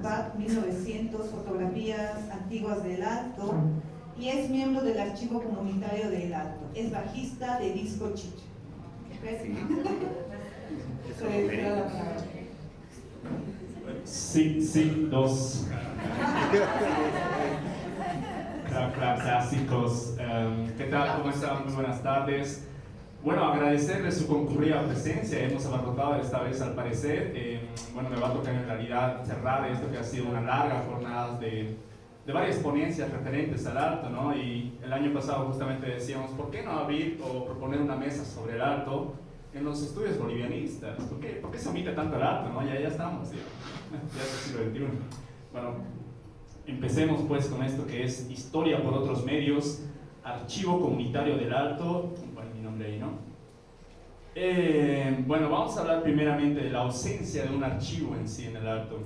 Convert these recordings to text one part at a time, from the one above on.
ANPAC 1900, fotografías antiguas del Alto, y es miembro del Archivo Comunitario del Alto. Es bajista de Disco Chicha. Sí, dos clásicos. ¿Qué tal? ¿Cómo están? Muy buenas tardes. Bueno, agradecerles su concurrida presencia. Hemos abarrotado esta vez al parecer. Bueno, me va a tocar en realidad cerrar esto que ha sido una larga jornada de varias ponencias referentes al Alto, ¿no? Y el año pasado justamente decíamos, ¿por qué no abrir o proponer una mesa sobre el Alto en los estudios bolivianistas? ¿Por qué se omite tanto el Alto, no? Ya estamos, ya es el siglo XXI. Bueno, empecemos pues con esto que es Historia por otros medios, Archivo Comunitario del Alto. Bueno, mi nombre ahí, ¿no? Bueno, vamos a hablar primeramente de la ausencia de un archivo en sí en el Alto.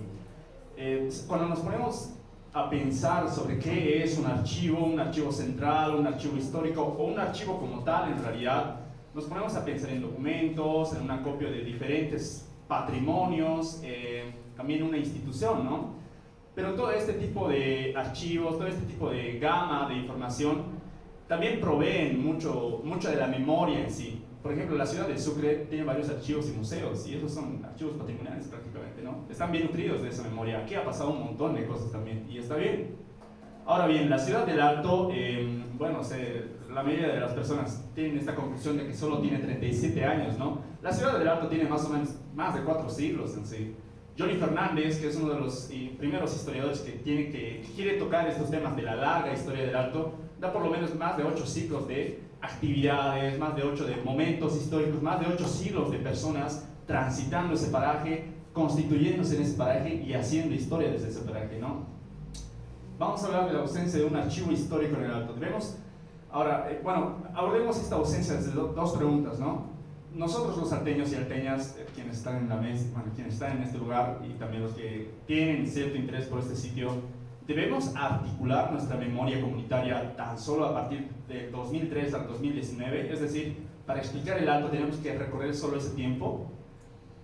Cuando nos ponemos a pensar sobre qué es un archivo central, un archivo histórico o un archivo como tal en realidad, nos ponemos a pensar en documentos, en un acopio de diferentes patrimonios, también una institución, ¿no? Pero todo este tipo de archivos, todo este tipo de gama de información también proveen mucho de la memoria en sí. Por ejemplo, la ciudad de Sucre tiene varios archivos y museos, y esos son archivos patrimoniales prácticamente, ¿no? Están bien nutridos de esa memoria. Aquí ha pasado un montón de cosas también, y está bien. Ahora bien, la ciudad del Alto, bueno, la mayoría de las personas tienen esta conclusión de que solo tiene 37 años, ¿no? La ciudad del Alto tiene más o menos más de 4 siglos en sí. Johnny Fernández, que es uno de los primeros historiadores que quiere tocar estos temas de la larga historia del Alto, da por lo menos más de 8 siglos de actividades, más de 8 de momentos históricos, más de 8 siglos de personas transitando ese paraje, constituyéndose en ese paraje y haciendo historia desde ese paraje, ¿no? Vamos a hablar de la ausencia de un archivo histórico en el Alto. Ahora, bueno, abordemos esta ausencia desde dos preguntas, ¿no? Nosotros los salteños y alteñas, quienes están en la mesa, bueno, quienes están en este lugar y también los que tienen cierto interés por este sitio, ¿debemos articular nuestra memoria comunitaria tan solo a partir de 2003 al 2019? Es decir, para explicar el Alto tenemos que recorrer solo ese tiempo.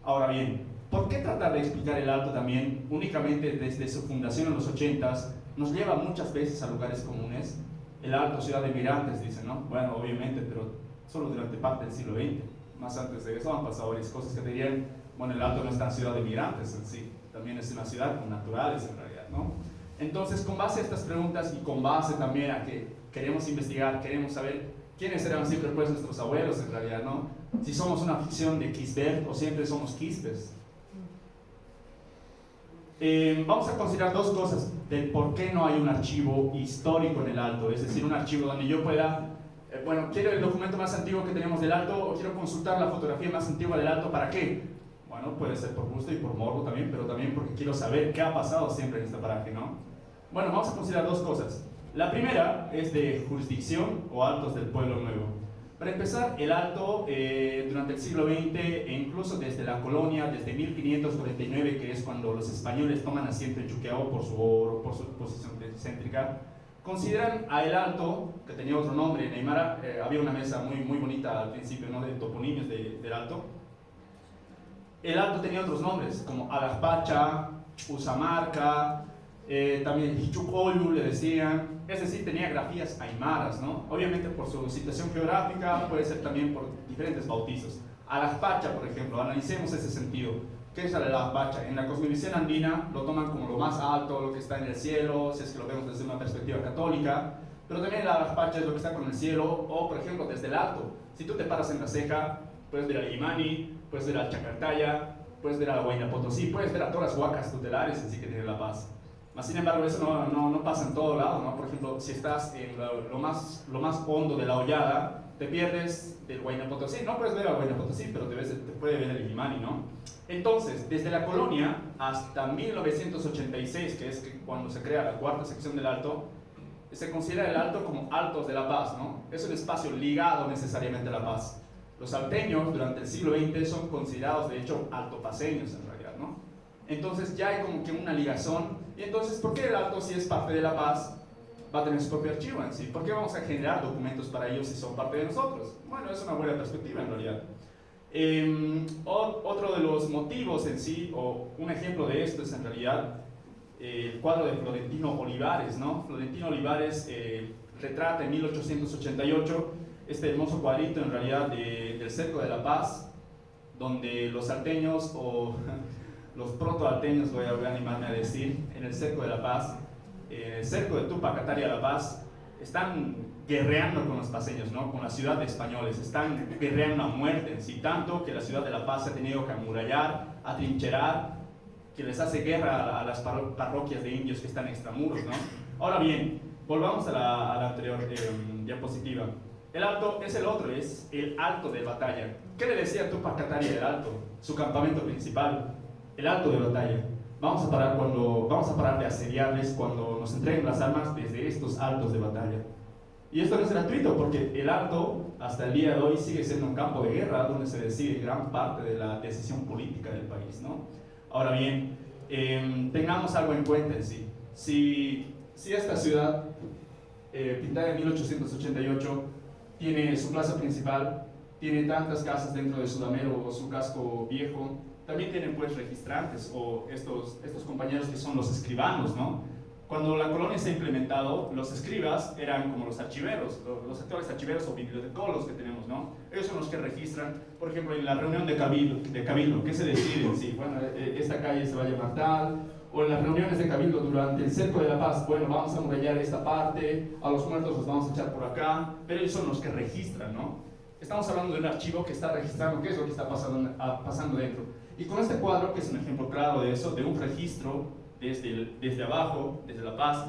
Ahora bien, ¿por qué tratar de explicar el Alto también únicamente desde su fundación en los 80s? Nos lleva muchas veces a lugares comunes. El Alto, ciudad de migrantes, dicen, ¿no? Bueno, obviamente, pero solo durante parte del siglo XX. Más antes de eso han pasado varias cosas que te dirían, bueno, el Alto no es tan ciudad de migrantes en sí, también es una ciudad con naturales en realidad, ¿no? Entonces, con base a estas preguntas y con base también a que queremos investigar, queremos saber quiénes eran siempre pues nuestros abuelos en realidad, ¿no? Si somos una ficción de Quisbert o siempre somos Quispes. Vamos a considerar dos cosas del por qué no hay un archivo histórico en el Alto, es decir, un archivo donde yo pueda, bueno, quiero el documento más antiguo que tenemos del Alto o quiero consultar la fotografía más antigua del Alto, ¿para qué? Bueno, puede ser por gusto y por morbo también, pero también porque quiero saber qué ha pasado siempre en este paraje, ¿no? Bueno, vamos a considerar dos cosas. La primera es de jurisdicción o Altos del Pueblo Nuevo. Para empezar, el Alto durante el siglo XX e incluso desde la colonia, desde 1549, que es cuando los españoles toman asiento en Chuquiao por su oro, por su posición céntrica, consideran a el Alto, que tenía otro nombre en Aymara, había una mesa muy bonita al principio, ¿no?, de toponimios del Alto. El Alto tenía otros nombres, como Agazpacha, Usamarca, también Hichucoyu le decían, es decir, tenía grafías aymaras, ¿no? Obviamente por su situación geográfica, puede ser también por diferentes bautizos. Agazpacha, por ejemplo, analicemos ese sentido. ¿Qué es el Agazpacha? En la cosmovisión andina lo toman como lo más alto, lo que está en el cielo, si es que lo vemos desde una perspectiva católica, pero también el Agazpacha es lo que está con el cielo, o por ejemplo desde el alto. Si tú te paras en la ceja, puedes ver al Imani, puedes ver al Chacartaya, puedes ver a la Huayna Potosí, puedes ver a todas las huacas tutelares en sí que tiene La Paz. Mas, sin embargo, eso no pasa en todo lado, ¿no? Por ejemplo, si estás en lo más hondo de la hollada, te pierdes del Huayna Potosí. No puedes ver al Huayna Potosí, pero te puede ver el Illimani, ¿no? Entonces, desde la colonia hasta 1986, que es cuando se crea la cuarta sección del Alto, se considera el Alto como Altos de La Paz, ¿no? Es un espacio ligado necesariamente a La Paz. Los salteños durante el siglo XX son considerados, de hecho, altopaceños en realidad, ¿no? Entonces ya hay como que una ligación. Y entonces, ¿por qué el Alto, si es parte de La Paz, va a tener su propio archivo en sí? ¿Por qué vamos a generar documentos para ellos si son parte de nosotros? Bueno, es una buena perspectiva en realidad. Otro de los motivos en sí, o un ejemplo de esto es en realidad el cuadro de Florentino Olivares, ¿no? Florentino Olivares retrata en 1888 este hermoso cuadrito en realidad del Cerco de la Paz, donde los salteños o los proto-alteños, voy a animarme a decir, en el Cerco de la Paz, el cerco de Tupac Katari a La Paz, están guerreando con los paseños, ¿no? Con la ciudad de españoles, están guerreando a muerte en sí, tanto que la ciudad de La Paz se ha tenido que amurallar, atrincherar, que les hace guerra a las parroquias de indios que están extramuros, ¿no? Ahora bien, volvamos a la anterior diapositiva. El Alto es el otro, es el Alto de Batalla. ¿Qué le decía Tupac Katari del Alto? Su campamento principal, el Alto de Batalla. Vamos a parar de asediarles cuando nos entreguen las armas desde estos altos de batalla. Y esto no es gratuito porque el Alto, hasta el día de hoy, sigue siendo un campo de guerra donde se decide gran parte de la decisión política del país, ¿no? Ahora bien, tengamos algo en cuenta en sí. Si esta ciudad, pintada en 1888, tiene su plaza principal, tiene tantas casas dentro de su damero o su casco viejo, también tienen pues registrantes o estos compañeros que son los escribanos, ¿no? Cuando la colonia se ha implementado, los escribas eran como los archiveros, los actuales archiveros o bibliotecólogos que tenemos, ¿no? Ellos son los que registran, por ejemplo, en la reunión de cabildo, ¿qué se decide? Sí, bueno, esta calle se va a llamar tal, o en las reuniones de cabildo durante el Cerco de la Paz, bueno, vamos a amurallar esta parte, a los muertos los vamos a echar por acá, pero ellos son los que registran, ¿no? Estamos hablando de un archivo que está registrando qué es lo que está pasando dentro. Y con este cuadro, que es un ejemplo claro de eso, de un registro desde abajo, desde La Paz,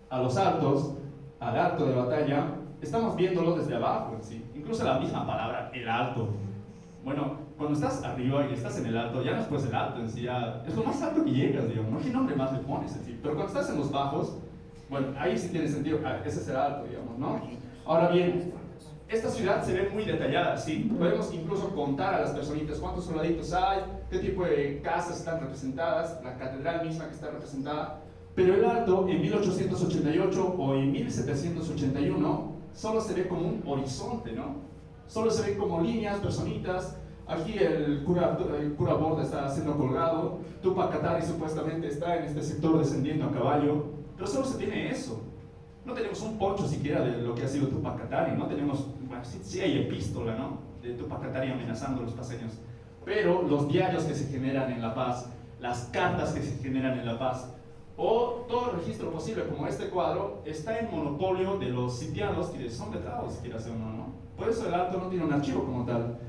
a los altos, al Alto de Batalla, estamos viéndolo desde abajo, ¿sí? Incluso la misma palabra, el alto. Bueno, cuando estás arriba y estás en el alto, ya no es pues el alto en sí, ya es lo más alto que llegas, digamos, ¿no? ¿Qué nombre más le pones en sí? Pero cuando estás en los bajos, bueno, ahí sí tiene sentido, ese es el alto, digamos, ¿no? Ahora bien, esta ciudad se ve muy detallada, ¿sí? Podemos incluso contar a las personitas cuántos soldaditos hay, qué tipo de casas están representadas, la catedral misma que está representada. Pero el Alto, en 1888 o en 1781, solo se ve como un horizonte, ¿no? Solo se ve como líneas, personitas. Aquí el cura Borda está siendo colgado, Tupac Katari supuestamente está en este sector descendiendo a caballo, pero solo se tiene eso. No tenemos un poncho siquiera de lo que ha sido Tupac Katari, no tenemos, bueno, sí hay epístola, ¿no? De Tupac Katari amenazando a los paseños, pero los diarios que se generan en La Paz, las cartas que se generan en La Paz, o todo registro posible como este cuadro, está en monopolio de los sitiados que son letrados, si quieras o no. Por eso el Alto no tiene un archivo como tal.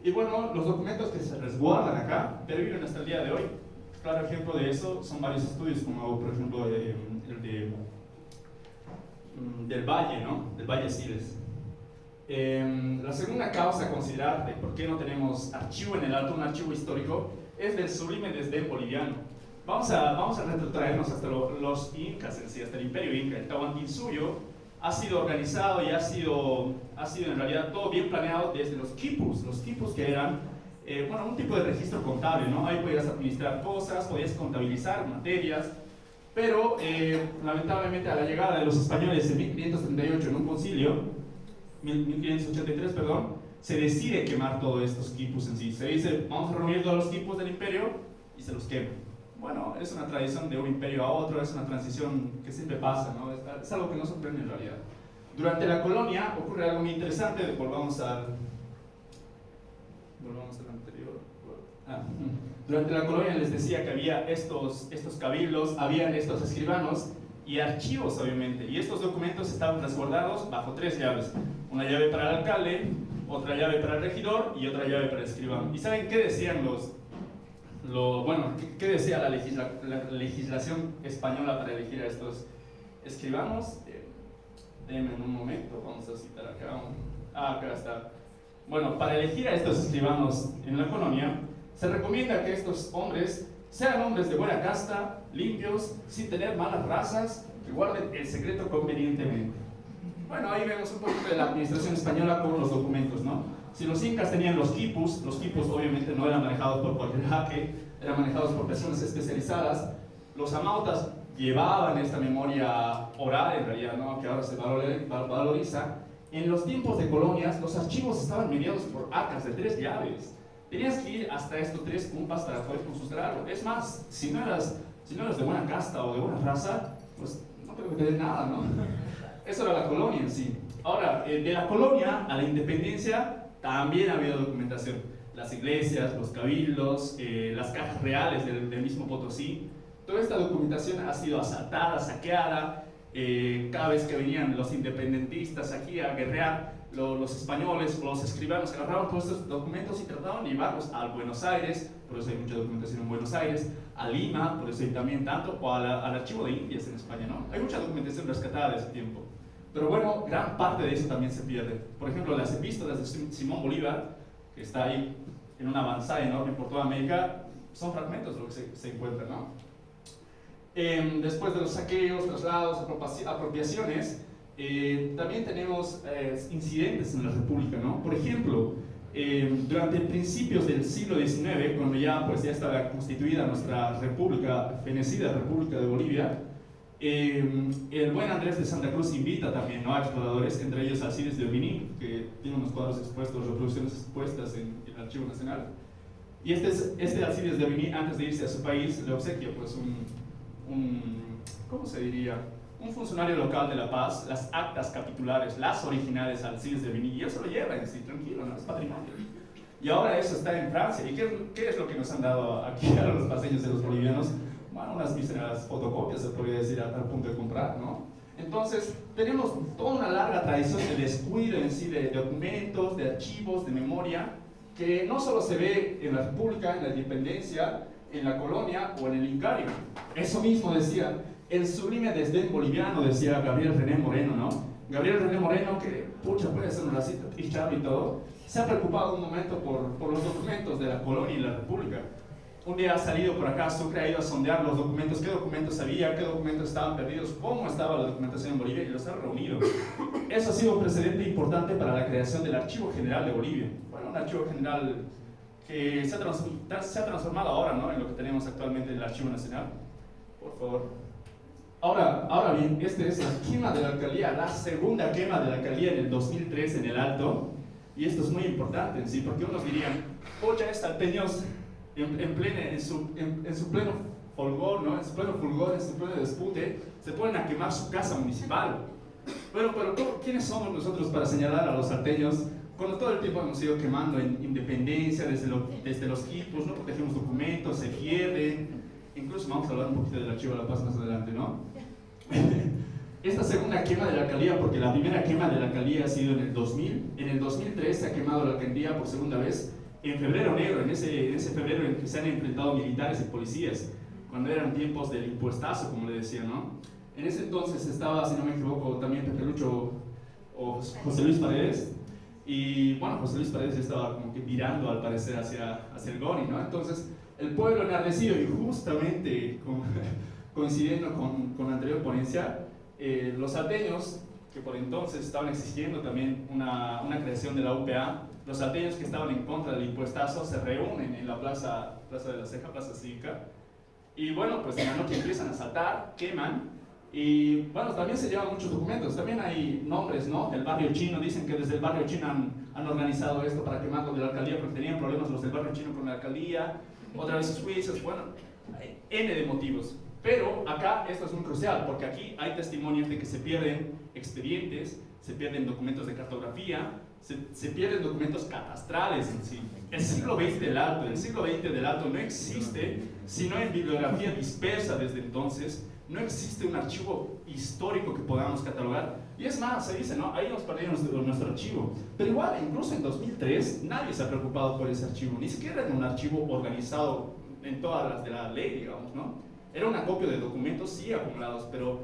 Y bueno, los documentos que se resguardan acá perviven hasta el día de hoy. Claro ejemplo de eso son varios estudios, como por ejemplo el del Valle, ¿no? Del Valle Siles. La segunda causa a considerar de por qué no tenemos archivo en el Alto, un archivo histórico, es del sublime desdén boliviano. Vamos a retrotraernos hasta los incas en sí, hasta el imperio inca. El Tahuantinsuyo ha sido organizado y ha sido en realidad todo bien planeado desde los quipus que eran bueno, un tipo de registro contable, ¿no? Ahí podías administrar cosas, podías contabilizar materias, pero lamentablemente a la llegada de los españoles en 1538 en un concilio, 1583, perdón, se decide quemar todos estos quipus en sí. Se dice, vamos a reunir todos los quipus del imperio y se los queman. Bueno, es una tradición de un imperio a otro, es una transición que siempre pasa, ¿no? Es algo que no sorprende en realidad. Durante la colonia ocurre algo muy interesante, volvamos al anterior. Durante la colonia les decía que había estos cabildos, habían estos escribanos y archivos, obviamente, y estos documentos estaban resguardados bajo 3 llaves. Una llave para el alcalde, otra llave para el regidor y otra llave para el escribano. ¿Y saben qué decían qué decía la legislación española para elegir a estos escribanos? Denme un momento, vamos a citar acá. Acá está. Bueno, para elegir a estos escribanos en la colonia, se recomienda que estos hombres sean hombres de buena casta, limpios, sin tener malas razas, que guarden el secreto convenientemente. Bueno, ahí vemos un poquito de la administración española con los documentos, ¿no? Si los incas tenían los quipus obviamente no eran manejados por cualquier jaque, eran manejados por personas especializadas. Los amautas llevaban esta memoria oral, en realidad, ¿no? Que ahora se valoriza. En los tiempos de colonias, los archivos estaban mediados por actas de 3 llaves. Tenías que ir hasta estos 3 cumpas para poder consultar algo. Es más, si no si no eres de buena casta o de buena raza, pues no creo que te den nada, ¿no? Eso era la colonia en sí. Ahora, de la colonia a la independencia también ha habido documentación. Las iglesias, los cabildos, las cajas reales del mismo Potosí. Toda esta documentación ha sido asaltada, saqueada. Cada vez que venían los independentistas aquí a guerrear, los españoles, los escribanos agarraban todos estos documentos y trataban de llevarlos a Buenos Aires, por eso hay mucha documentación en Buenos Aires, a Lima, por eso hay también tanto, o al archivo de Indias en España, ¿no? Hay mucha documentación rescatada de ese tiempo. Pero bueno, gran parte de eso también se pierde. Por ejemplo, las epístolas de Simón Bolívar, que está ahí en una avanzada enorme por toda América, son fragmentos de lo que se encuentra, ¿no? Después de los saqueos, traslados, apropiaciones, también tenemos incidentes en la República, ¿no? Por ejemplo, durante principios del siglo XIX, cuando ya estaba constituida nuestra república, fenecida República de Bolivia, el buen Andrés de Santa Cruz invita también, ¿no?, a exploradores, entre ellos Alcides de Orbini, que tiene unos cuadros expuestos, reproducciones expuestas en el Archivo Nacional. Y este Alcides de Orbini, antes de irse a su país, le obsequia pues ¿cómo se diría? Un funcionario local de La Paz, las actas capitulares, las originales Alcides de Orbini, y él se lo lleva en sí, tranquilo, ¿no? Es patrimonio. Y ahora eso está en Francia. ¿Y qué es lo que nos han dado aquí a los paseños de los bolivianos? Bueno, unas míseras fotocopias, se podría decir, a tal punto de comprar, ¿no? Entonces, tenemos toda una larga tradición de descuido en sí de documentos, de archivos, de memoria, que no solo se ve en la República, en la Independencia, en la colonia o en el Incario. Eso mismo decía, el sublime desdén boliviano, decía Gabriel René Moreno, ¿no? Gabriel René Moreno, que, pucha, puede ser un racista pichado y todo, se ha preocupado un momento por los documentos de la colonia y la República. Un día ha salido por acá a Sucre, ha ido a sondear los documentos, qué documentos había, qué documentos estaban perdidos, cómo estaba la documentación en Bolivia, y los ha reunido. Eso ha sido un precedente importante para la creación del Archivo General de Bolivia. Bueno, un archivo general que se ha transformado ahora, ¿no?, en lo que tenemos actualmente en el Archivo Nacional. Por favor. Ahora bien, esta es la quema de la alcaldía, la segunda quema de la alcaldía en el 2003 en el Alto, y esto es muy importante en sí, porque unos dirían, oye, salteños en su pleno fulgor, ¿no?, en su pleno fulgor, en su pleno dispute, se ponen a quemar su casa municipal. Pero ¿quiénes somos nosotros para señalar a los salteños cuando todo el tiempo hemos ido quemando en Independencia, desde los equipos, no protegemos documentos, se pierden? Incluso vamos a hablar un poquito del Archivo de la Paz más adelante, ¿no? Esta segunda quema de la alcaldía, porque la primera quema de la alcaldía ha sido en el 2000, en el 2003 se ha quemado la alcaldía por segunda vez, en febrero negro, en ese febrero en que se han enfrentado militares y policías, cuando eran tiempos del impuestazo, como le decía, ¿no? En ese entonces estaba, si no me equivoco, también Pepe Lucho o José Luis Paredes, y bueno, José Luis Paredes estaba como que virando al parecer hacia el Goni, ¿no? Entonces, el pueblo enardecido, y justamente coincidiendo con la anterior ponencia, los salteños, que por entonces estaban exigiendo también una creación de la UPA, los salteños que estaban en contra del impuestazo se reúnen en la Plaza de la Ceja, Plaza Cívica, y bueno, pues en la noche empiezan a asaltar, queman, y bueno, también se llevan muchos documentos, también hay nombres, ¿no? El barrio chino, dicen que desde el barrio chino han organizado esto para quemarlo de la alcaldía porque tenían problemas los del barrio chino con la alcaldía, otra vez sus juicios, bueno, hay N de motivos. Pero acá esto es muy crucial, porque aquí hay testimonios de que se pierden expedientes, se pierden documentos de cartografía, se pierden documentos catastrales en sí. El siglo XX del Alto no existe, sino en bibliografía dispersa desde entonces. No existe un archivo histórico que podamos catalogar. Y es más, se dice, ¿no? Ahí nos perdimos nuestro archivo. Pero igual, incluso en 2003, nadie se ha preocupado por ese archivo. Ni siquiera era un archivo organizado en todas las de la ley, digamos, ¿no? Era un acopio de documentos, sí, acumulados, pero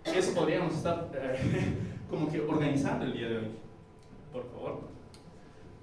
eso podríamos estar como que organizando el día de hoy. Por favor.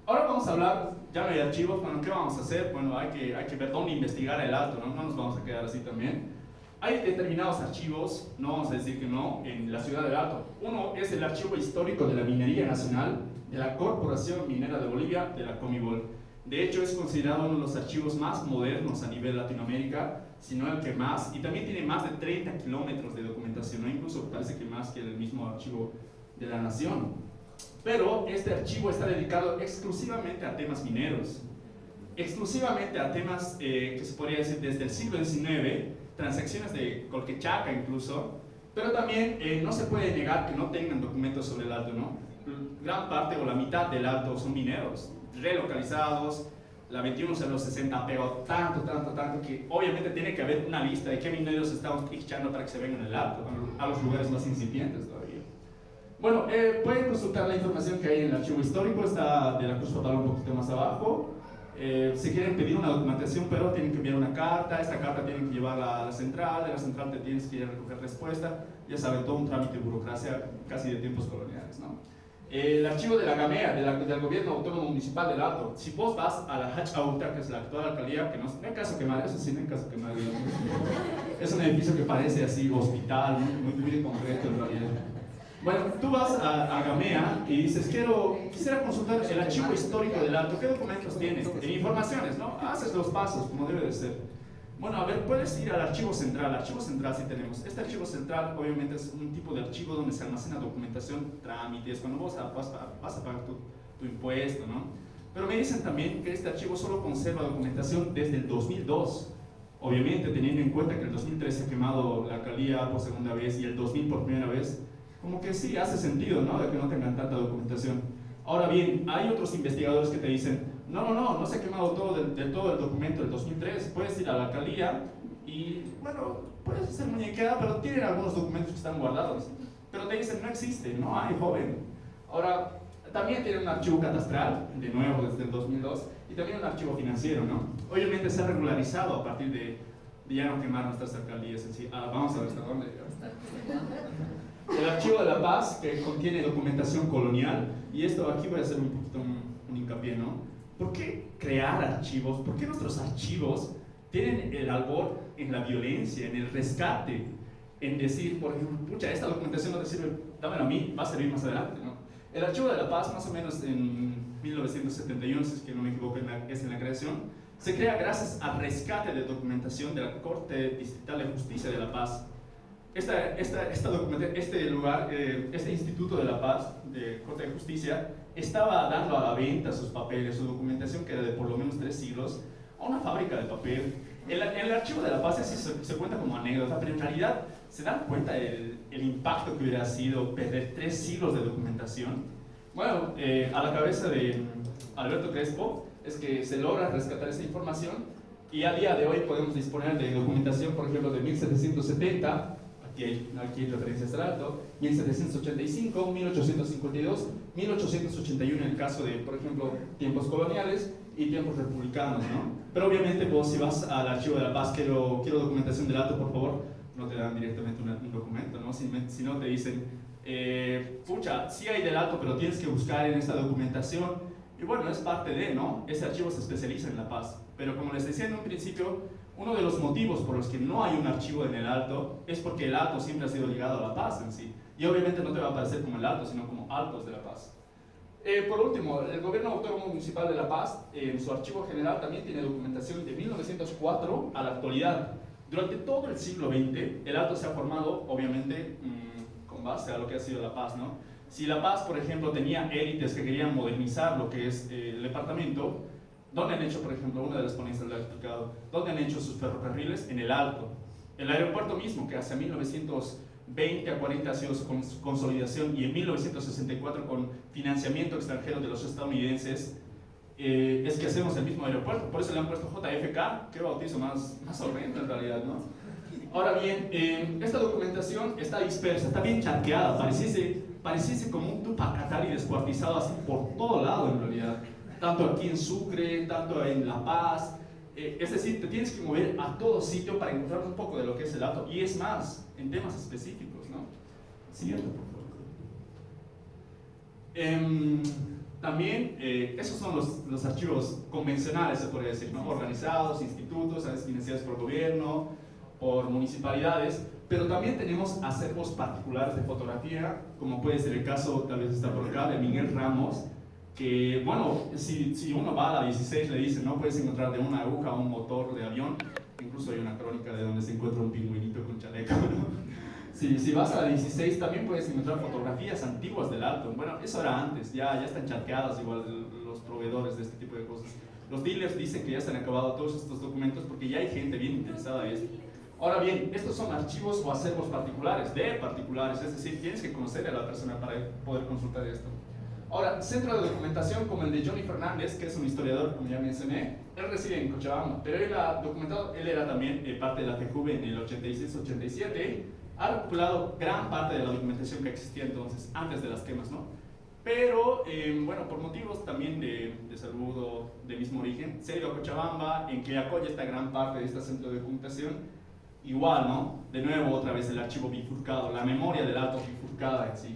Ahora vamos a hablar, ya no hay archivos, bueno, ¿qué vamos a hacer? Bueno, hay que ver dónde investigar el Alto, ¿no? No nos vamos a quedar así también. Hay determinados archivos, no vamos a decir que no, en la ciudad del Alto. Uno es el Archivo Histórico de la Minería Nacional, de la Corporación Minera de Bolivia, de la Comibol. De hecho, es considerado uno de los archivos más modernos a nivel Latinoamérica, si no el que más, y también tiene más de 30 kilómetros de documentación, ¿no? Incluso parece que más que el mismo archivo de la Nación. Pero este archivo está dedicado exclusivamente a temas mineros, exclusivamente a temas que se podría decir desde el siglo XIX, transacciones de Colquechaca incluso, pero también no se puede negar que no tengan documentos sobre el alto, ¿no? Gran parte o la mitad del alto son mineros, relocalizados. La 2160 ha pegado tanto que obviamente tiene que haber una lista de qué mineros estamos fichando para que se vengan al alto, a los lugares más incipientes todavía. Bueno, pueden consultar la información que hay en el archivo histórico, está de la Cruz Fatal un poquito más abajo. Si quieren pedir una documentación, pero tienen que enviar una carta, esta carta tienen que llevarla a la central, de la central te tienes que ir a recoger respuesta, ya saben, todo un trámite de burocracia casi de tiempos coloniales, ¿no? El archivo de la GAMEA, del Gobierno Autónomo Municipal del Alto, si vos vas a la Hach Auta, que es la actual alcaldía, que no hay caso quemar, eso sí, no hay caso quemar, digamos. Es un edificio que parece así, hospital, muy concreto en realidad. Bueno, tú vas a GAMEA y dices, quisiera consultar el archivo histórico del Alto, ¿qué documentos tienes? En informaciones, ¿no? Haces los pasos, como debe de ser. Bueno, a ver, puedes ir al archivo central sí tenemos. Este archivo central obviamente es un tipo de archivo donde se almacena documentación, trámites, cuando vos vas a pagar tu impuesto, ¿no? Pero me dicen también que este archivo solo conserva documentación desde el 2002. Obviamente teniendo en cuenta que el 2003 se ha quemado la alcaldía por segunda vez y el 2000 por primera vez, como que sí hace sentido, ¿no? De que no tengan tanta documentación. Ahora bien, hay otros investigadores que te dicen, no se ha quemado todo del todo el documento del 2003, puedes ir a la alcaldía y, bueno, puedes hacer muñequeada, pero tienen algunos documentos que están guardados. Pero te dicen, no existe, no hay, joven. Ahora, también tienen un archivo catastral, de nuevo desde el 2002, y también un archivo financiero, ¿no? Obviamente se ha regularizado a partir de ya no quemar nuestras alcaldías en sí. Vamos a ver hasta dónde llegamos. El archivo de la paz, que contiene documentación colonial, y esto aquí voy a hacer un poquito un hincapié, ¿no? ¿Por qué crear archivos? ¿Por qué nuestros archivos tienen el albor en la violencia, en el rescate, en decir, por ejemplo, pucha, esta documentación no te sirve, dámela a mí, va a servir más adelante, ¿no? El archivo de la paz, más o menos en 1971, si es que no me equivoco, es en la creación, se crea gracias al rescate de documentación de la Corte Distrital de Justicia de La Paz. Este Instituto de la Paz, de Corte de Justicia, estaba dando a la venta sus papeles, su documentación, que era de por lo menos 3 siglos, a una fábrica de papel. El archivo de la paz se cuenta como anécdota, pero en realidad se dan cuenta del impacto que hubiera sido perder 3 siglos de documentación. Bueno, a la cabeza de Alberto Crespo es que se logra rescatar esa información y a día de hoy podemos disponer de documentación, por ejemplo, de 1770, aquí hay referencias al alto, 1785, 1852, 1881 en el caso de, por ejemplo, tiempos coloniales y tiempos republicanos, ¿no? Pero obviamente vos si vas al archivo de la paz, quiero documentación del alto, por favor, no te dan directamente un documento, ¿no? Si no te dicen, pucha, sí hay del alto, pero tienes que buscar en esta documentación. Y bueno, es parte de, ¿no? Ese archivo se especializa en la paz. Pero como les decía en un principio, uno de los motivos por los que no hay un archivo en el alto es porque el alto siempre ha sido ligado a la paz en sí. Y obviamente no te va a aparecer como el alto, sino como altos de la paz. Por último, el Gobierno Autónomo Municipal de La Paz, en su archivo general, también tiene documentación de 1904 a la actualidad. Durante todo el siglo XX, el alto se ha formado, obviamente, con base a lo que ha sido La Paz, ¿no? Si La Paz, por ejemplo, tenía élites que querían modernizar lo que es el departamento, ¿dónde han hecho, por ejemplo, una de las ponencias lo ha explicado, dónde han hecho sus ferrocarriles? En el Alto. El aeropuerto mismo, que hacia 1920 a 40 ha sido su consolidación, y en 1964 con financiamiento extranjero de los estadounidenses, es que hacemos el mismo aeropuerto. Por eso le han puesto JFK, qué bautizo más horrendo en realidad, ¿no? Ahora bien, esta documentación está dispersa, está bien chanqueada, pareciese como un Tupac Katari descuartizado así por todo lado en realidad, tanto aquí en Sucre, tanto en La Paz, es decir, te tienes que mover a todo sitio para encontrar un poco de lo que es el alto, y es más, en temas específicos, ¿no? Siguiente, por favor. También, esos son los archivos convencionales, se podría decir, ¿no? Organizados, institutos, a veces financiados por gobierno, por municipalidades, pero también tenemos acervos particulares de fotografía, como puede ser el caso, tal vez está por acá, de Miguel Ramos, que, bueno, si uno va a la 16 le dicen, no puedes encontrar de una aguja a un motor de avión, incluso hay una crónica de donde se encuentra un pingüinito con chaleco, ¿no? Si vas a la 16 también puedes encontrar fotografías antiguas del alto. Bueno, eso era antes, ya están charqueadas igual los proveedores de este tipo de cosas. Los dealers dicen que ya se han acabado todos estos documentos porque ya hay gente bien interesada en esto. Ahora bien, estos son archivos o acervos particulares, de particulares, es decir, tienes que conocer a la persona para poder consultar esto. Ahora, centro de documentación como el de Johnny Fernández, que es un historiador, como ya mencioné, él reside en Cochabamba, pero él ha documentado, él era también parte de la FEJUVE en el 86-87, ha recopilado gran parte de la documentación que existía entonces, antes de las quemas, ¿no? Pero, bueno, por motivos también de salud o de mismo origen, se ha ido a Cochabamba, en Quillacollo está gran parte de este centro de documentación. Igual, ¿no? De nuevo, otra vez el archivo bifurcado, la memoria del alto bifurcada en sí.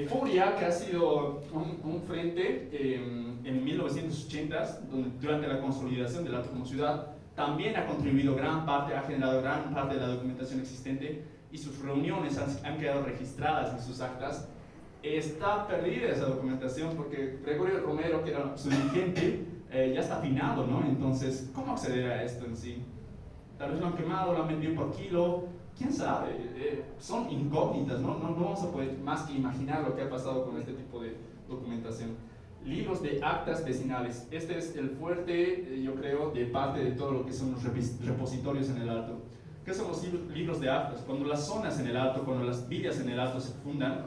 Furia, que ha sido un frente en 1980, donde durante la consolidación del alto como ciudad, también ha contribuido gran parte, ha generado gran parte de la documentación existente y sus reuniones han quedado registradas en sus actas. Está perdida esa documentación porque Gregorio Romero, que era su dirigente, ya está afinado, ¿no? Entonces, ¿cómo acceder a esto en sí? Tal vez lo han quemado, lo han vendido por kilo, quién sabe, son incógnitas, ¿no? No vamos a poder más que imaginar lo que ha pasado con este tipo de documentación. Libros de actas vecinales, este es el fuerte, yo creo, de parte de todo lo que son los repositorios en el Alto. ¿Qué son los libros de actas? Cuando las zonas en el Alto, cuando las villas en el Alto se fundan,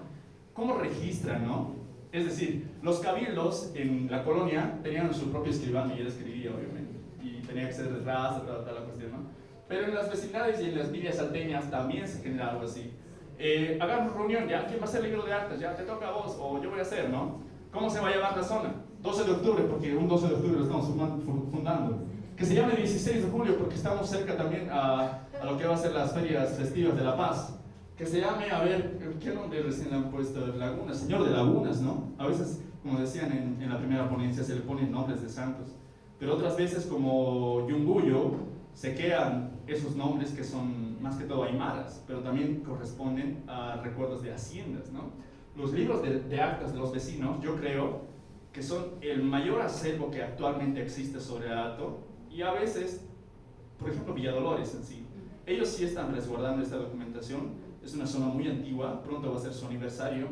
¿cómo registran, no? Es decir, los cabildos en la colonia tenían su propio escribano y él escribía, obviamente, y tenía que ser de raza, toda la cuestión, ¿no? Pero en las vecindades y en las villas salteñas también se genera algo así. Hagamos reunión, ¿ya? ¿Quién va a hacer el libro de actas? Ya, te toca a vos, o yo voy a hacer, ¿no? ¿Cómo se va a llamar la zona? 12 de octubre, porque un 12 de octubre lo estamos fundando. Que se llame 16 de julio, porque estamos cerca también a lo que va a ser las ferias festivas de La Paz. Que se llame, a ver, ¿qué nombre recién le han puesto? Lagunas, señor de Lagunas, ¿no? A veces, como decían en la primera ponencia, se le ponen nombres de santos. Pero otras veces, como Yunguyo, se quedan esos nombres que son más que todo aymaras, pero también corresponden a recuerdos de haciendas, ¿no? Los libros de actas de los vecinos, yo creo que son el mayor acervo que actualmente existe sobre el Alto, y a veces, por ejemplo, Villadolores en sí, ellos sí están resguardando esta documentación, es una zona muy antigua, pronto va a ser su aniversario,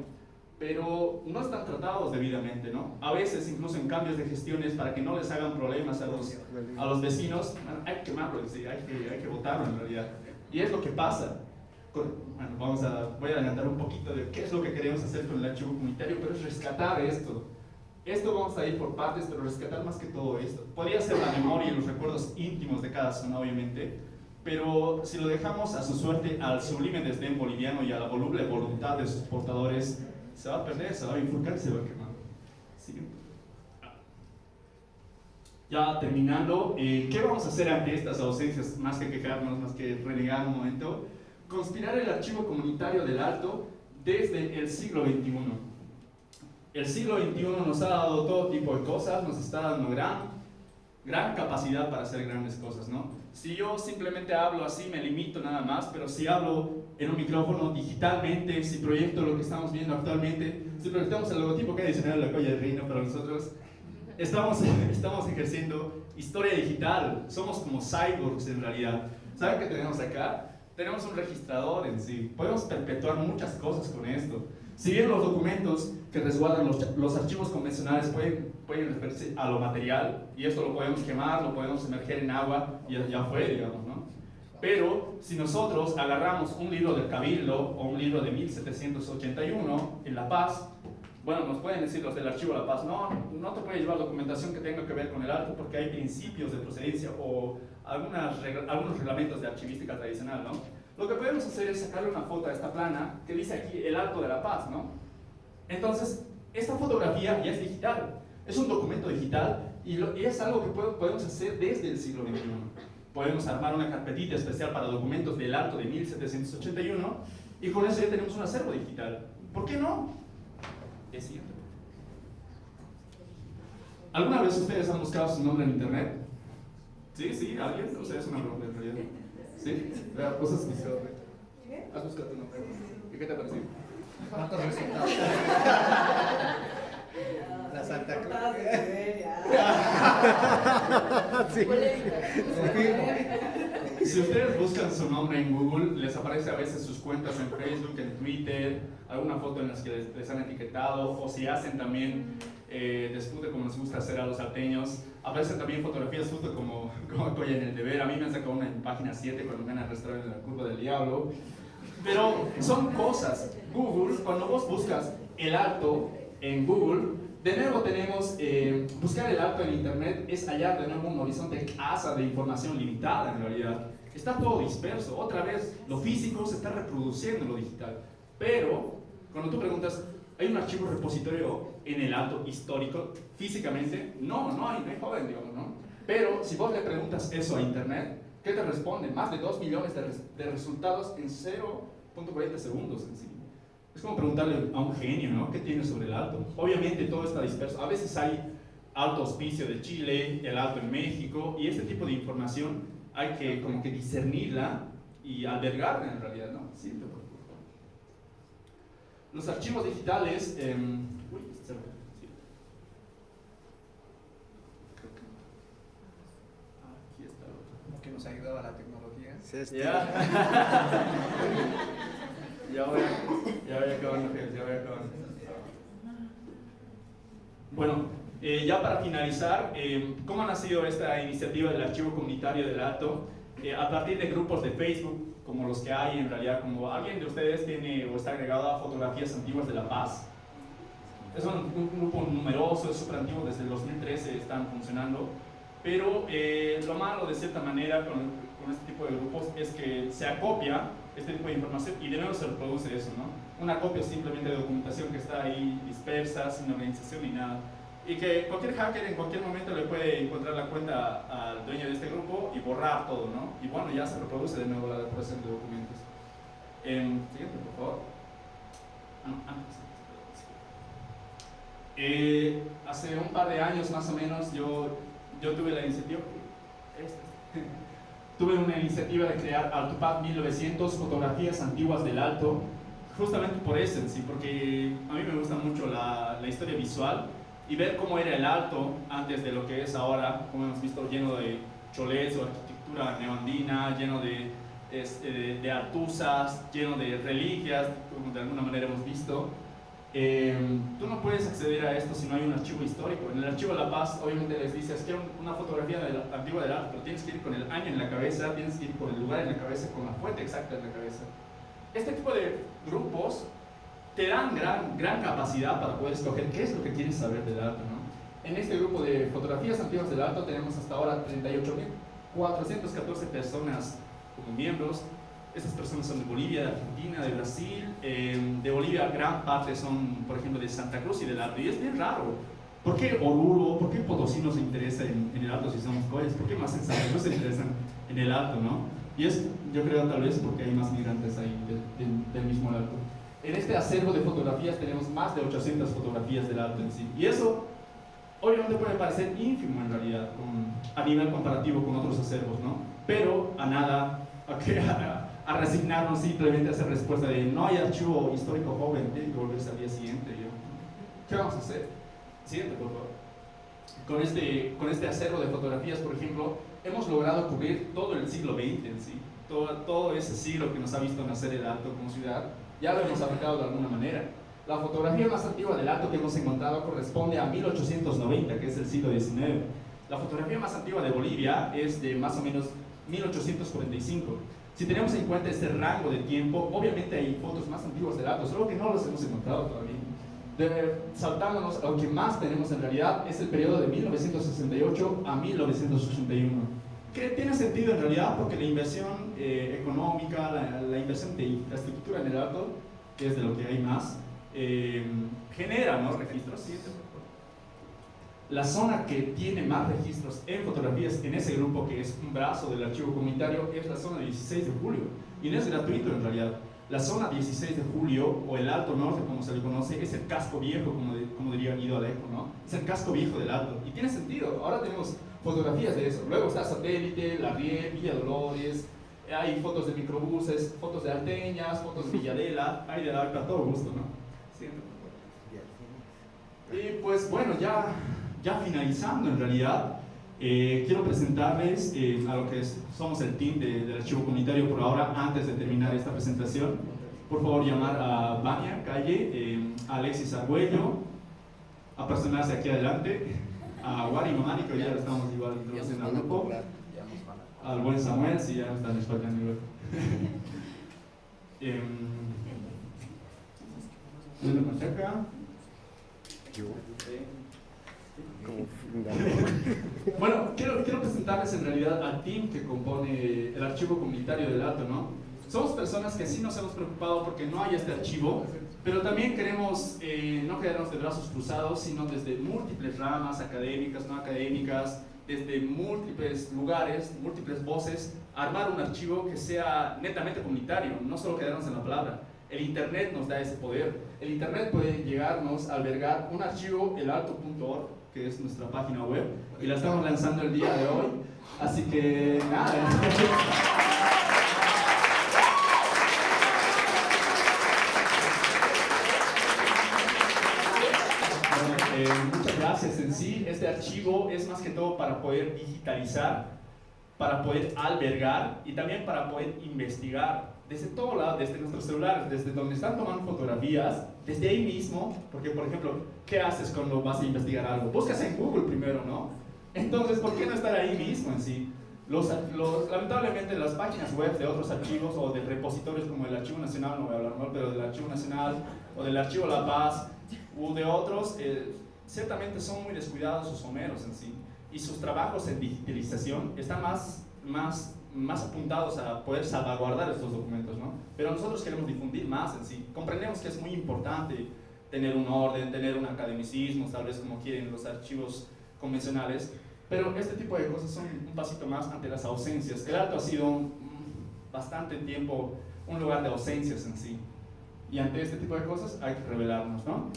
pero no están tratados debidamente, ¿no? A veces, incluso en cambios de gestiones, para que no les hagan problemas a los vecinos, bueno, hay que quemarlo, sí, hay que votarlo en realidad. Y es lo que pasa. Bueno, voy a adelantar un poquito de qué es lo que queremos hacer con el archivo comunitario, pero es rescatar esto. Esto vamos a ir por partes, pero rescatar más que todo esto. Podría ser la memoria y los recuerdos íntimos de cada zona, obviamente, pero si lo dejamos a su suerte, al sublime desdén boliviano y a la voluble voluntad de sus portadores, se va a perder, se va a bifurcar y se va a quemar. Siguiente. Ya terminando, ¿qué vamos a hacer ante estas ausencias? Más que quejarnos, más que renegar un momento, conspirar el archivo comunitario del Alto desde el siglo XXI. El siglo XXI nos ha dado todo tipo de cosas, nos está dando gran capacidad para hacer grandes cosas, ¿no? Si yo simplemente hablo así, me limito nada más, pero si hablo en un micrófono digitalmente, si proyecto lo que estamos viendo actualmente, si proyectamos el logotipo que adicional de la Colla del Reino para nosotros, estamos ejerciendo historia digital, somos como cyborgs en realidad. ¿Saben qué tenemos acá? Tenemos un registrador en sí, podemos perpetuar muchas cosas con esto. Si bien los documentos que resguardan los archivos convencionales pueden referirse a lo material, y esto lo podemos quemar, lo podemos sumerger en agua, y ya fue, digamos, ¿no? Pero si nosotros agarramos un libro del Cabildo o un libro de 1781 en La Paz, bueno, nos pueden decir los del Archivo de La Paz, no te puedes llevar documentación que tenga que ver con el Alto porque hay principios de procedencia o algunos reglamentos de archivística tradicional, ¿no? Lo que podemos hacer es sacarle una foto a esta plana que dice aquí el Alto de La Paz, ¿no? Entonces, esta fotografía ya es digital, es un documento digital y es algo que podemos hacer desde el siglo XXI. Podemos armar una carpetita especial para documentos del Alto de 1781 y con eso ya tenemos un acervo digital. ¿Por qué no? Es cierto. ¿Alguna vez ustedes han buscado su nombre en internet? ¿Sí? ¿Alguien? O sea, es una pregunta en realidad. ¿Sí? ¿Vos has buscado? ¿Has buscado tu nombre? ¿Y qué te ha parecido? ¿Cuántos resultados? La Santa Cruz. Sí. Si ustedes buscan su nombre en Google, les aparece a veces sus cuentas en Facebook, en Twitter, alguna foto en las que les han etiquetado, o si hacen también despute como nos gusta hacer a los salteños, aparecen también fotografías justo como Coya en el deber. A mí me han sacado una en página 7 cuando me han arrestado en la curva del diablo. Pero son cosas. Google, cuando vos buscas el Alto en Google, de nuevo tenemos, buscar el Alto en internet es hallar de nuevo un horizonte asa de información limitada en realidad. Está todo disperso, otra vez lo físico se está reproduciendo en lo digital. Pero, cuando tú preguntas, ¿hay un archivo repositorio en el Alto histórico físicamente? No hay joven, digamos, ¿no? Pero si vos le preguntas eso a internet, ¿qué te responde? Más de 2 millones de resultados en 0.40 segundos en sí. Es como preguntarle a un genio, ¿no? ¿Qué tiene sobre el Alto? Obviamente todo está disperso. A veces hay Alto Hospicio de Chile, el Alto en México, y este tipo de información hay que como que discernirla y albergarla en realidad, ¿no? Sí, por favor. Los archivos digitales... Aquí está el otro. Como que nos ayudaba la tecnología. Ya. Ya voy acabando, ya voy acabando. Bueno, ya para finalizar, ¿cómo ha nacido esta iniciativa del Archivo Comunitario del Alto? A partir de grupos de Facebook, como los que hay en realidad, como alguien de ustedes tiene o está agregado a Fotografías Antiguas de La Paz. Es un grupo numeroso, es súper antiguo, desde el 2013 están funcionando, pero lo malo de cierta manera con este tipo de grupos es que se acopia este tipo de información y de nuevo se reproduce eso, ¿no? Una copia simplemente de documentación que está ahí dispersa, sin organización ni nada. Y que cualquier hacker en cualquier momento le puede encontrar la cuenta al dueño de este grupo y borrar todo, ¿no? Y bueno, ya se reproduce de nuevo la depuración de documentos. Siguiente, por favor. Hace un par de años más o menos yo tuve la iniciativa... Tuve una iniciativa de crear AltoPath 1900, fotografías antiguas del Alto, justamente por eso en sí, porque a mí me gusta mucho la historia visual y ver cómo era el Alto antes de lo que es ahora, como hemos visto, lleno de cholets o arquitectura neoandina, lleno de altuzas, lleno de reliquias, como de alguna manera hemos visto. Tú no puedes acceder a esto si no hay un archivo histórico. En el archivo de La Paz obviamente les dices que una fotografía antigua del Alto, pero tienes que ir con el año en la cabeza, tienes que ir con el lugar en la cabeza, con la fuente exacta en la cabeza. Este tipo de grupos te dan gran capacidad para poder escoger qué es lo que quieres saber del Alto, ¿no? En este grupo de fotografías antiguas del Alto tenemos hasta ahora 38.414 personas como miembros. Estas personas son de Bolivia, de Argentina, de Brasil. De Bolivia gran parte son, por ejemplo, de Santa Cruz y del Alto. Y es bien raro. ¿Por qué Oruro, por qué Potosí nos interesa en el Alto si somos coyas? ¿Por qué más en Santa Cruz se interesan en el Alto, no? Y es, yo creo, tal vez porque hay más migrantes ahí del mismo Alto. En este acervo de fotografías tenemos más de 800 fotografías del Alto en sí. Y eso, obviamente, puede parecer ínfimo en realidad, a nivel comparativo con otros acervos, ¿no? Pero a nada, a resignarnos simplemente a hacer respuesta de no hay archivo histórico joven, tiene que volverse al día siguiente. ¿Qué vamos a hacer? Siguiente, por favor. Con este acervo de fotografías, por ejemplo, hemos logrado cubrir todo el siglo XX en sí, todo ese siglo que nos ha visto nacer el Alto como ciudad, ya lo hemos aplicado de alguna manera. La fotografía más antigua del Alto que hemos encontrado corresponde a 1890, que es el siglo XIX. La fotografía más antigua de Bolivia es de más o menos 1845. Si tenemos en cuenta este rango de tiempo, obviamente hay fotos más antiguas del Alto, solo que no los hemos encontrado todavía. Saltándonos, lo que más tenemos en realidad es el periodo de 1968 a 1981, que tiene sentido en realidad porque la inversión económica, la inversión de infraestructura en el Alto, que es de lo que hay más, genera, ¿no?, registros. La zona que tiene más registros en fotografías en ese grupo, que es un brazo del archivo comunitario, es la zona 16 de julio. Y no es gratuito en realidad. La zona 16 de julio, o el Alto Norte como se le conoce, es el casco viejo, como diría Guido Alejo, ¿no? Es el casco viejo del Alto. Y tiene sentido, ahora tenemos fotografías de eso. Luego está Satélite, La Riel, Villa Dolores, hay fotos de microbuses, fotos de alteñas, fotos de Villadela, hay del Alto a todo gusto, ¿no? Sí. Y pues bueno, ya finalizando en realidad, Quiero presentarles a lo que somos el team del archivo comunitario por ahora. Antes de terminar esta presentación, por favor llamar a Vania Calle, a Alexis Argüello, a personarse aquí adelante, a Wari Mamani, que ya lo estamos igual introduciendo al grupo, al buen Samuel, si ya están españolando igual. Bueno, quiero presentarles en realidad al team que compone el archivo comunitario del Alto, ¿no? Somos personas que sí nos hemos preocupado porque no haya este archivo, pero también queremos no quedarnos de brazos cruzados, sino desde múltiples ramas académicas, no académicas, desde múltiples lugares, múltiples voces, armar un archivo que sea netamente comunitario, no solo quedarnos en la palabra. El Internet nos da ese poder. El Internet puede llegarnos a albergar un archivo, elalto.org, que es nuestra página web, y la estamos lanzando el día de hoy. Así que, nada. Muchas gracias. En sí, este archivo es más que todo para poder digitalizar, para poder albergar y también para poder investigar desde todo lado, desde nuestros celulares, desde donde están tomando fotografías, desde ahí mismo, porque por ejemplo, ¿qué haces cuando vas a investigar algo? Buscas en Google primero, ¿no? Entonces, ¿por qué no estar ahí mismo en sí? Lamentablemente las páginas web de otros archivos o de repositorios como el Archivo Nacional, no voy a hablar mal, pero del Archivo Nacional o del Archivo La Paz u de otros, ciertamente son muy descuidados o someros en sí, y sus trabajos en digitalización están más apuntados a poder salvaguardar estos documentos, ¿no? Pero nosotros queremos difundir más en sí. Comprendemos que es muy importante tener un orden, tener un academicismo, tal vez como quieren los archivos convencionales, pero este tipo de cosas son un pasito más ante las ausencias. El Alto ha sido bastante tiempo un lugar de ausencias en sí, y ante este tipo de cosas hay que revelarnos, ¿no?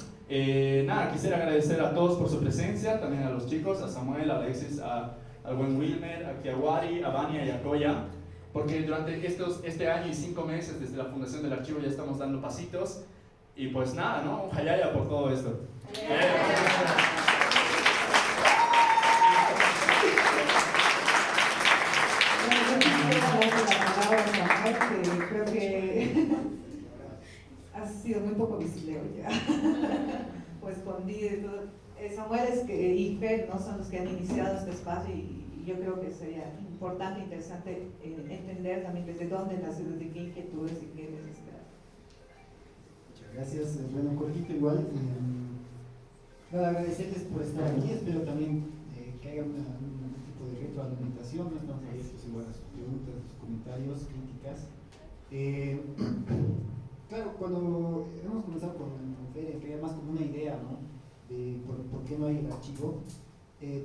Nada, quisiera agradecer a todos por su presencia, también a los chicos, a Samuel, a Alexis, al buen Wilmer, a Kiawari, a Vania y a Koya, porque durante este año y 5 meses desde la fundación del archivo ya estamos dando pasitos, y pues nada, ¿no? Un hayaya por todo esto. Creo que ha sido muy poco visible hoy ya. Pues con Samuel y Fer, ¿no? Son los que han iniciado este espacio, y yo creo que sería importante, interesante entender también desde dónde nace, desde qué inquietudes y qué necesidades. Muchas gracias. Bueno, cortito igual. Nada, agradecerles por estar aquí. Espero también que haya un tipo de retroalimentación. No estamos abiertos igual a sus preguntas, sus comentarios, críticas. Claro, cuando hemos comenzado con Feria, que era más como una idea, ¿no? De por qué no hay el archivo,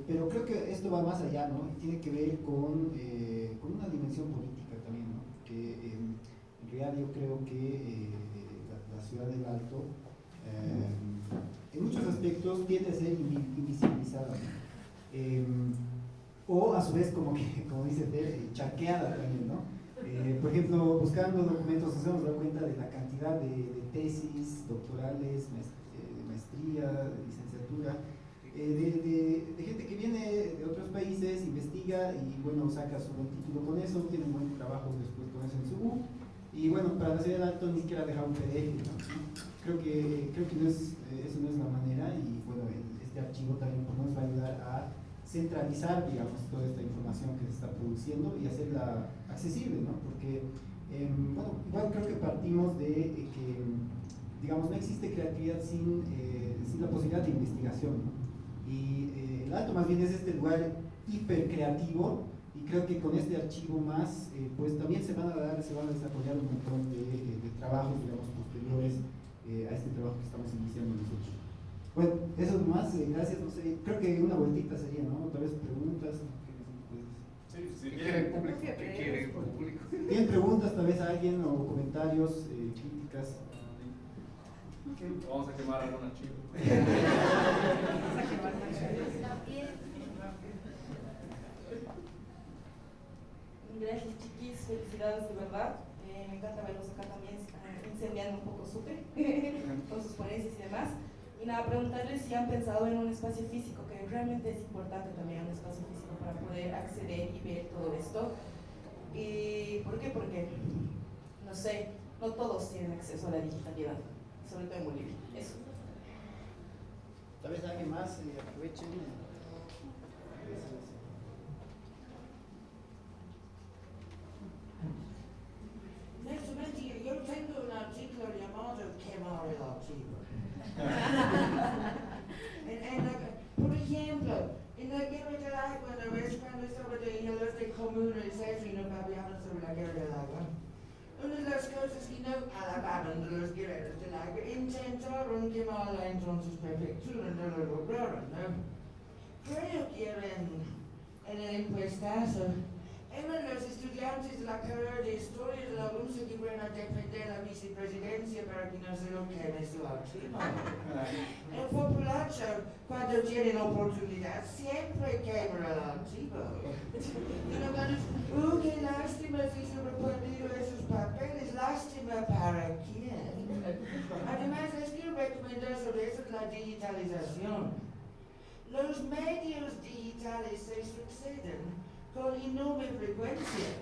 pero creo que esto va más allá, ¿no? Y tiene que ver con una dimensión política también, ¿no? Que en realidad yo creo que la ciudad del Alto, en muchos aspectos, tiende a ser invisibilizada, ¿no? O a su vez, como dice Fer, charqueada también, ¿no? Por ejemplo, buscando documentos nos hemos dado cuenta de la cantidad de tesis doctorales, maestría, de licenciatura, de gente que viene de otros países, investiga y bueno, saca su buen título con eso, tiene un buen trabajo después con eso en su U, y bueno, para la ciudad del Alto ni siquiera dejar un PDF, ¿no? Creo que no es, eso no es la manera, y bueno, este archivo también nos va a ayudar a centralizar, digamos, toda esta información que se está produciendo y hacerla accesible, ¿no? Porque, bueno, igual creo que partimos de que, digamos, no existe creatividad sin la posibilidad de investigación, ¿no? Y el Alto más bien es este lugar hiper creativo, y creo que con este archivo más, pues también se van a desarrollar un montón de trabajos, digamos, posteriores a este trabajo que estamos iniciando nosotros. Bueno, eso más, gracias, no sé, creo que una vueltita sería, ¿no? Tal vez preguntas. Sí, ¿Qué quiere el público? ¿Qué quiere el público? ¿Tienen preguntas tal vez a alguien o comentarios, críticas? Vamos a quemar algún archivo. Gracias, chiquis, felicidades de verdad. Me encanta verlos acá también incendiando un poco súper con sus ponencias y demás. Y nada, preguntarles si han pensado en un espacio físico, que realmente es importante también un espacio físico para poder acceder y ver todo esto. ¿Y por qué? Porque, no sé, no todos tienen acceso a la digitalidad, sobre todo en Bolivia. Eso. Tal vez alguien más aproveche. Yo tengo un artículo llamado Quemar el archivo. Por ejemplo, en la guerra del agua, ¿no ves cuando estaba de los de comunes y no hablaban sobre la guerra del agua? Una de las cosas que no alababan de los guerreros del agua, intentaron quemar la entonces prefectura, no lo lograron, ¿no? Creo que era en el encuestazo. Eran los estudiantes de la carrera de Historia de la UNSA que fueron a defender la vicepresidencia para que no se lo queme su archivo. El populacho, cuando tienen oportunidad, siempre queman el archivo. Qué lástima si se han perdido esos papeles, lástima para quién. Además, les quiero recomendar sobre eso la digitalización. Los medios digitales se suceden con enorme frecuencia.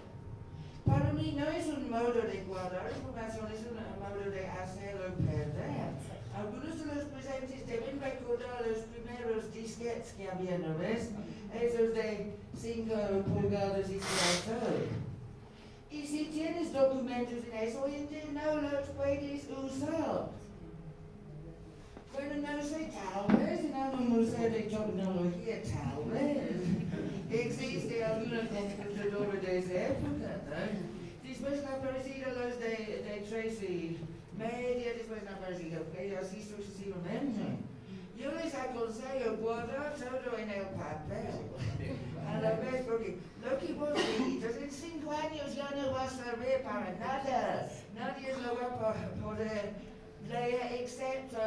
Para mí no es un modo de guardar información, es un modo de hacerlo perder. Algunos de los presentes deben recordar los primeros disquetes que había, ¿no ves? Esos de 5 pulgadas y todo. Y si tienes documentos en eso, hoy en día no los puedes usar. Bueno, no sé, tal vez en algún museo de tecnología, tal vez existe alguna computadora de esa época, ¿no? Después han aparecido los de Tracy Media, después han aparecido y así sucesivamente. Yo les aconsejo guardar todo en el papel, a la vez, porque lo que vos dices en 5 años ya no va a servir para nada. Nadie lo va a poder leer excepto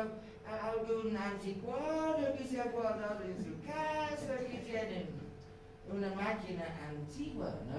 algún anticuario que se ha guardado en su casa, que tienen una máquina antigua, ¿no?